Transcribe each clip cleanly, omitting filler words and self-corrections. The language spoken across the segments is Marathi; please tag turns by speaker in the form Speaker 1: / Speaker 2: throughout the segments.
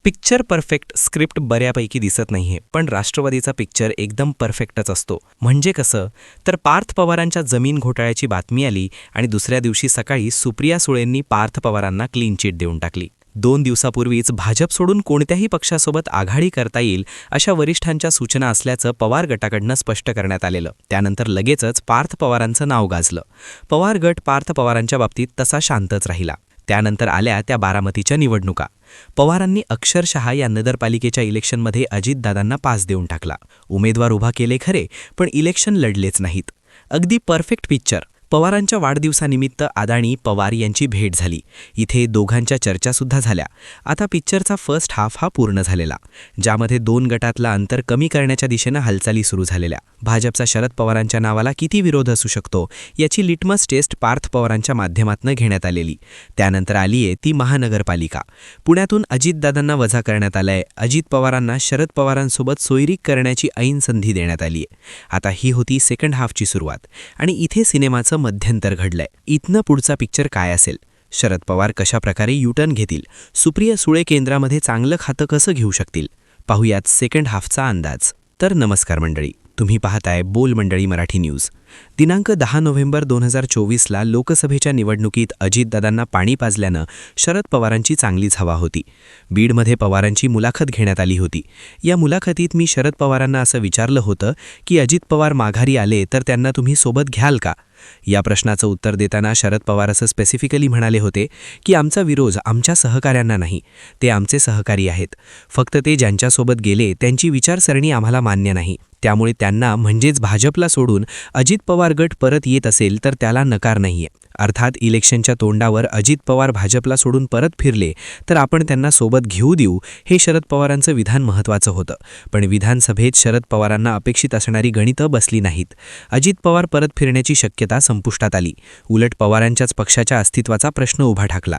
Speaker 1: पिक्चर परफेक्ट, स्क्रिप्ट बऱ्यापैकी दिसत नाहीये, पण राष्ट्रवादीचा पिक्चर एकदम परफेक्टच असतो. म्हणजे कसं, तर पार्थ पवारांच्या जमीन घोटाळ्याची बातमी आली आणि दुसऱ्या दिवशी सकाळी सुप्रिया सुळेंनी पार्थ पवारांना क्लीन चिट देऊन टाकली. 2 दिवसापूर्वीच भाजप सोडून कोणत्याही पक्षासोबत आघाडी करता येईल अशा वरिष्ठांच्या सूचना असल्याचं पवार गटाकडनं स्पष्ट करण्यात आलेलं. त्यानंतर लगेचच पार्थ पवारांचं नाव गाजलं. पवार गट पार्थ पवारांच्या बाबतीत तसा शांतच राहिला. त्यानंतर आल्या त्या बारामतीच्या निवडणुका. पवारांनी अक्षरशः या नगरपालिकेच्या इलेक्शनमध्ये अजितदादांना पास देऊन टाकला. उमेदवार उभा केले खरे, पण इलेक्शन लढलेच नाहीत. अगदी परफेक्ट पिक्चर. पवारांच्या वाढदिवसानिमित्त अदाणी पवार यांची भेट झाली. इथे दोघांच्या चर्चासुद्धा झाल्या. आता पिक्चरचा फर्स्ट हाफ हा पूर्ण झालेला, ज्यामध्ये 2 गटातला अंतर कमी करण्याच्या दिशेनं हालचाली सुरू झालेल्या. भाजपचा शरद पवारांच्या नावाला किती विरोध असू शकतो याची लिटमस टेस्ट पार्थ पवारांच्या माध्यमातून घेण्यात आलेली. त्यानंतर आलीये ती महानगरपालिका. पुण्यातून अजितदादांना वजा करण्यात आलाय. अजित पवारांना शरद पवारांसोबत सोयरीक करण्याची ऐन संधी देण्यात आलीय. आता ही होती सेकंड हाफची सुरुवात आणि इथे सिनेमाचं मध्यंतर घडलंय. इथनं पुढचा पिक्चर काय असेल? शरद पवार कशा प्रकारे युटर्न घेतील? सुप्रिया सुळे केंद्रामध्ये चांगलं खातं कसं घेऊ शकतील? पाहूयात सेकंड हाफचा अंदाज. तर नमस्कार मंडळी, तुम्ही पाहताय बोल मंडळी मराठी न्यूज. दिनांक 10 नोव्हेंबर 2024ला लोकसभेच्या निवडणुकीत अजितदादांना पाणी पाजल्यानं शरद पवारांची चांगलीच हवा होती. बीडमध्ये पवारांची मुलाखत घेण्यात आली होती. या मुलाखतीत मी शरद पवारांना असं विचारलं होतं की अजित पवार माघारी आले तर त्यांना तुम्ही सोबत घ्याल का? या प्रश्नाचं उत्तर देताना शरद पवार असं स्पेसिफिकली म्हणाले होते की आमचा विरोध आमच्या सहकाऱ्यांना नाही, ते आमचे सहकारी आहेत. फक्त ते ज्यांच्यासोबत गेले त्यांची विचारसरणी आम्हाला मान्य नाही. त्यामुळे त्यांना म्हणजेच भाजपला सोडून अजित पवार गट परत येत असेल तर त्याला नकार नाहीये. अर्थात इलेक्शनच्या तोंडावर अजित पवार भाजपला सोडून परत फिरले तर आपण त्यांना सोबत घेऊ देऊ, हे शरद पवारांचं विधान महत्त्वाचं होतं. पण विधानसभेत शरद पवारांना अपेक्षित असणारी गणितं बसली नाहीत. अजित पवार परत फिरण्याची शक्यता संपुष्टात आली. उलट पवारांच्याच पक्षाच्या अस्तित्वाचा प्रश्न उभा ठाकला.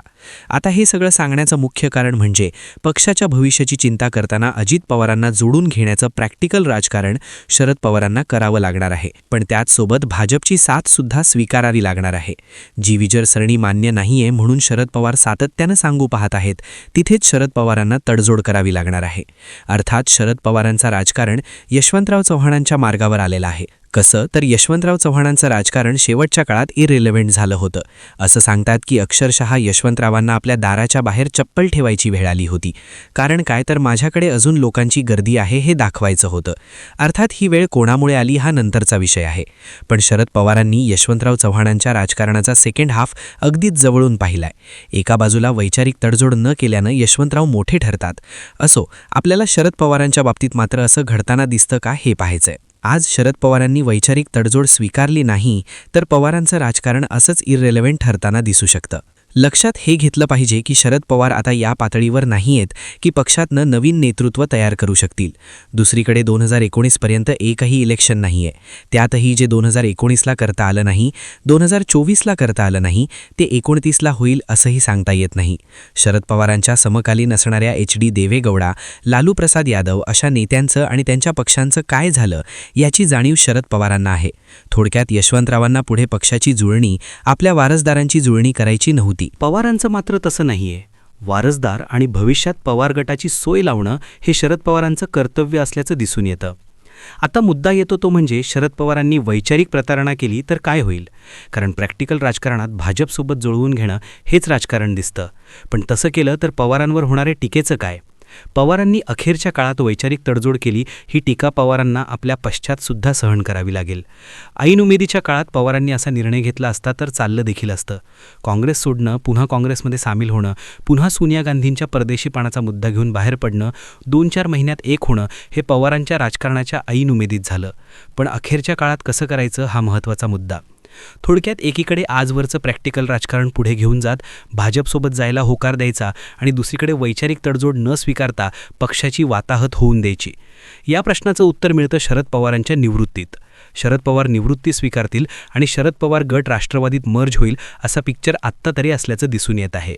Speaker 1: आता हे सगळं सांगण्याचं मुख्य कारण म्हणजे पक्षाच्या भविष्याची चिंता करताना अजित पवारांना जोडून घेण्याचं प्रॅक्टिकल राजकारण शरद पवारांना करावं लागणार आहे. पण त्याचसोबत भाजपची साथ सुद्धा स्वीकारावी लागणार आहे. जी विचारसरणी मान्य नाहीये म्हणून शरद पवार सातत्यानं सांगू पाहत आहेत, तिथेच शरद पवारांना तडजोड करावी लागणार आहे. अर्थात शरद पवारांचा राजकारण यशवंतराव चव्हाणांच्या मार्गावर आलेला आहे. कसं, तर यशवंतराव चव्हाणांचं राजकारण शेवटच्या काळात इररिलेव्हंट झालं होतं. असं सांगतात की अक्षरशः यशवंतरावांना आपल्या दाराच्या बाहेर चप्पल ठेवायची वेळ आली होती. कारण काय, तर माझ्याकडे अजून लोकांची गर्दी आहे हे दाखवायचं होतं. अर्थात ही वेळ कोणामुळे आली हा नंतरचा विषय आहे. पण शरद पवारांनी यशवंतराव चव्हाणांच्या राजकारणाचा सेकंड हाफ अगदीच जवळून पाहिलाय. एका बाजूला वैचारिक तडजोड न केल्यानं यशवंतराव मोठे ठरतात. असो, आपल्याला शरद पवारांच्या बाबतीत मात्र असं घडताना दिसतं का हे पाहायचंय. आज शरद पवारांनी वैचारिक तडजोड स्वीकारली नाही तर पवारांचं राजकारण असंच इररिलेव्हंट ठरताना दिसू शकतं. लक्षात हे घेतलं पाहिजे की शरद पवार आता या पातळीवर नाहीयेत की पक्षातनं नवीन नेतृत्व तयार करू शकतील. दुसरीकडे 2019 पर्यंत एकही इलेक्शन नाहीये. त्यातही जे 2019ला करता आलं नाही, 2024ला करता आलं नाही, ते 29ला होईल असंही सांगता येत नाही. शरद पवारांच्या समकालीन असणाऱ्या HD देवेगौडा, लालू प्रसाद यादव अशा नेत्यांचं आणि त्यांच्या पक्षांचं काय झालं याची जाणीव शरद पवारांना आहे. थोडक्यात यशवंतरावांना पुढे पक्षाची जुळणी, आपल्या वारसदारांची जुळणी करायची नव्हती.
Speaker 2: पवारांचं मात्र तसं नाहीये. वारसदार आणि भविष्यात पवार गटाची सोय लावणं हे शरद पवारांचं कर्तव्य असल्याचं दिसून येतं. आता मुद्दा येतो तो म्हणजे शरद पवारांनी वैचारिक प्रतारणा केली तर काय होईल? कारण प्रॅक्टिकल राजकारणात भाजपसोबत जुळवून घेणं हेच राजकारण दिसतं. पण तसं केलं तर पवारांवर होणारे टीकेचं काय? पवारांनी अखेरच्या काळात वैचारिक तडजोड केली, ही टीका पवारांना आपल्या पश्चातसुद्धा सहन करावी लागेल. ऐन उमेदीच्या काळात पवारांनी असा निर्णय घेतला असता तर चाललं देखील असतं. काँग्रेस सोडणं, पुन्हा काँग्रेसमध्ये सामील होणं, पुन्हा सोनिया गांधींच्या परदेशीपणाचा मुद्दा घेऊन बाहेर पडणं, 2-4 महिन्यात एक होणं, हे पवारांच्या राजकारणाच्या ऐन उमेदीत झालं. पण अखेरच्या काळात कसं करायचं हा महत्त्वाचा मुद्दा. थोडक्यात एकीकडे आजवरचं प्रॅक्टिकल राजकारण पुढे घेऊन जात भाजपसोबत जायला होकार द्यायचा आणि दुसरीकडे वैचारिक तडजोड न स्वीकारता पक्षाची वाताहत होऊन द्यायची. या प्रश्नाचं उत्तर मिळतं शरद पवारांच्या निवृत्तीत. शरद पवार निवृत्ती स्वीकारतील आणि शरद पवार गट राष्ट्रवादीत मर्ज होईल असा पिक्चर आत्ता तरी असल्याचं दिसून येत आहे.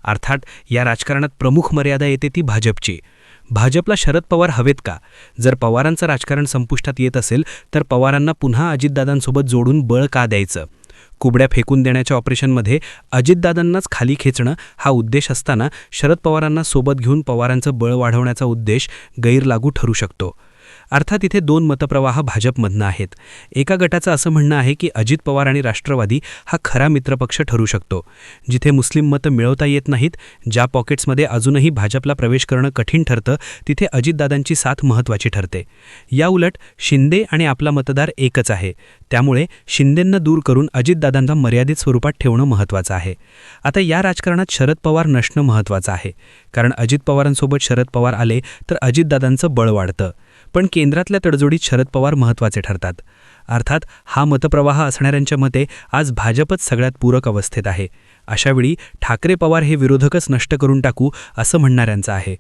Speaker 2: अर्थात या राजकारणात प्रमुख मर्यादा येते ती भाजपची. भाजपला शरद पवार हवेत का? जर पवारांचं राजकारण संपुष्टात येत असेल तर पवारांना पुन्हा अजितदादांसोबत जोडून बळ का द्यायचं? कुबड्या फेकून देण्याच्या ऑपरेशनमध्ये अजितदादांनाच खाली खेचणं हा उद्देश असताना शरद पवारांना सोबत घेऊन पवारांचं बळ वाढवण्याचा उद्देश गैरलागू ठरू शकतो. अर्थात इथे दोन मतप्रवाह भाजपमधनं आहेत. एका गटाचं असं म्हणणं आहे की अजित पवार आणि राष्ट्रवादी हा खरा मित्रपक्ष ठरू शकतो. जिथे मुस्लिम मतं मिळवता येत नाहीत, ज्या पॉकेट्समध्ये अजूनही भाजपला प्रवेश करणं कठीण ठरतं, तिथे अजितदादांची साथ महत्त्वाची ठरते. याउलट शिंदे आणि आपला मतदार एकच आहे. त्यामुळे शिंदेंना दूर करून अजितदादांना मर्यादित स्वरूपात ठेवणं महत्त्वाचं आहे. आता या राजकारणात शरद पवार नसणं महत्त्वाचं आहे. कारण अजित पवारांसोबत शरद पवार आले तर अजितदादांचं बळ वाढतं. पण केंद्रातल्या तडजोडीत शरद पवार महत्त्वाचे ठरतात. अर्थात हा मतप्रवाह असणाऱ्यांच्या मते आज भाजपच सगळ्यात पूरक अवस्थेत आहे. अशावेळी ठाकरे पवार हे विरोधकच नष्ट करून टाकू असं म्हणणाऱ्यांचं आहे.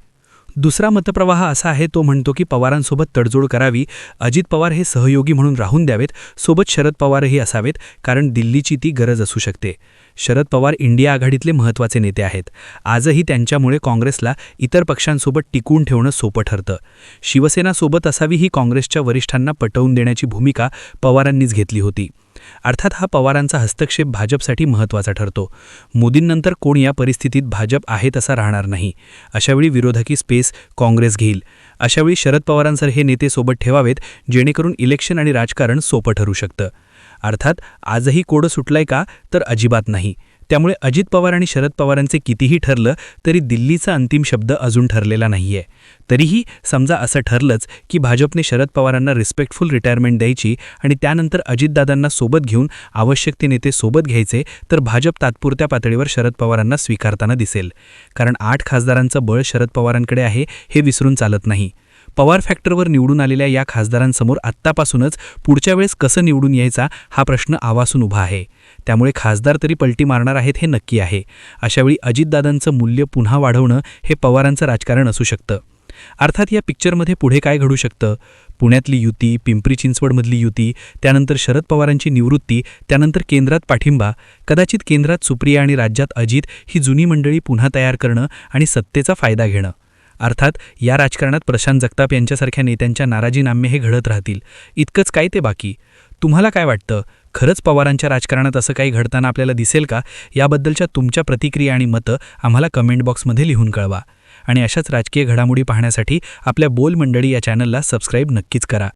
Speaker 2: दुसरा मतप्रवाह असा आहे, तो म्हणतो की पवारांसोबत तडजोड करावी, अजित पवार हे सहयोगी म्हणून राहून द्यावेत, सोबत शरद पवारही असावेत, कारण दिल्लीची ती गरज असू शकते. शरद पवार इंडिया आघाडीतले महत्त्वाचे नेते आहेत. आजही त्यांच्यामुळे काँग्रेसला इतर पक्षांसोबत टिकून ठेवणं सोपं ठरतं. शिवसेना सोबत असावी ही काँग्रेसच्या वरिष्ठांना पटवून देण्याची भूमिका पवारांनीच घेतली होती. अर्थात हा पवारांचा हस्तक्षेप भाजपसाठी महत्त्वाचा ठरतो. मोदींनंतर कोण या परिस्थितीत भाजप आहे तसा राहणार नाही. अशावेळी विरोधकी स्पेस काँग्रेस घेईल. अशावेळी शरद पवारांसारखे नेते सोबत ठेवावेत, जेणेकरून इलेक्शन आणि राजकारण सोपं ठरू शकतं. अर्थात आजही कोडं सुटलंय का, तर अजिबात नाही. त्यामुळे अजित पवार आणि शरद पवारांचे कितीही ठरलं तरी दिल्लीचा अंतिम शब्द अजून ठरलेला नाहीये. तरीही समजा असं ठरलंच की भाजपने शरद पवारांना रिस्पेक्टफुल रिटायरमेंट द्यायची आणि त्यानंतर अजितदादांना सोबत घेऊन आवश्यक ते नेते सोबत घ्यायचे, तर भाजप तात्पुरत्या पातळीवर शरद पवारांना स्वीकारताना दिसेल. कारण 8 खासदारांचं बळ शरद पवारांकडे आहे हे विसरून चालत नाही. पवार फॅक्टरवर निवडून आलेल्या या खासदारांसमोर आत्तापासूनच पुढच्या वेळेस कसं निवडून यायचा हा प्रश्न आवासून उभा आहे. त्यामुळे खासदार तरी पलटी मारणार आहेत हे नक्की आहे. अशावेळी अजितदादांचं मूल्य पुन्हा वाढवणं हे पवारांचं राजकारण असू शकतं. अर्थात या पिक्चरमध्ये पुढे काय घडू शकतं? पुण्यातली युती, पिंपरी चिंचवडमधली युती, त्यानंतर शरद पवारांची निवृत्ती, त्यानंतर केंद्रात पाठिंबा, कदाचित केंद्रात सुप्रिया आणि राज्यात अजित ही जुनी मंडळी पुन्हा तयार करणं आणि सत्तेचा फायदा घेणं. अर्थात या राजकारणात प्रशांत जगताप यांच्यासारख्या नेत्यांच्या नाराजीनामे हे घडत राहतील. इतकंच काय ते बाकी. तुम्हाला काय वाटतं? खरंच पवारांच्या राजकारणात असं काही घडताना आपल्याला दिसेल का? याबद्दलच्या तुमच्या प्रतिक्रिया आणि मतं आम्हाला कमेंट बॉक्समध्ये लिहून कळवा. आणि अशाच राजकीय घडामोडी पाहण्यासाठी आपल्या बोल मंडळी या चॅनलला सबस्क्राईब नक्कीच करा.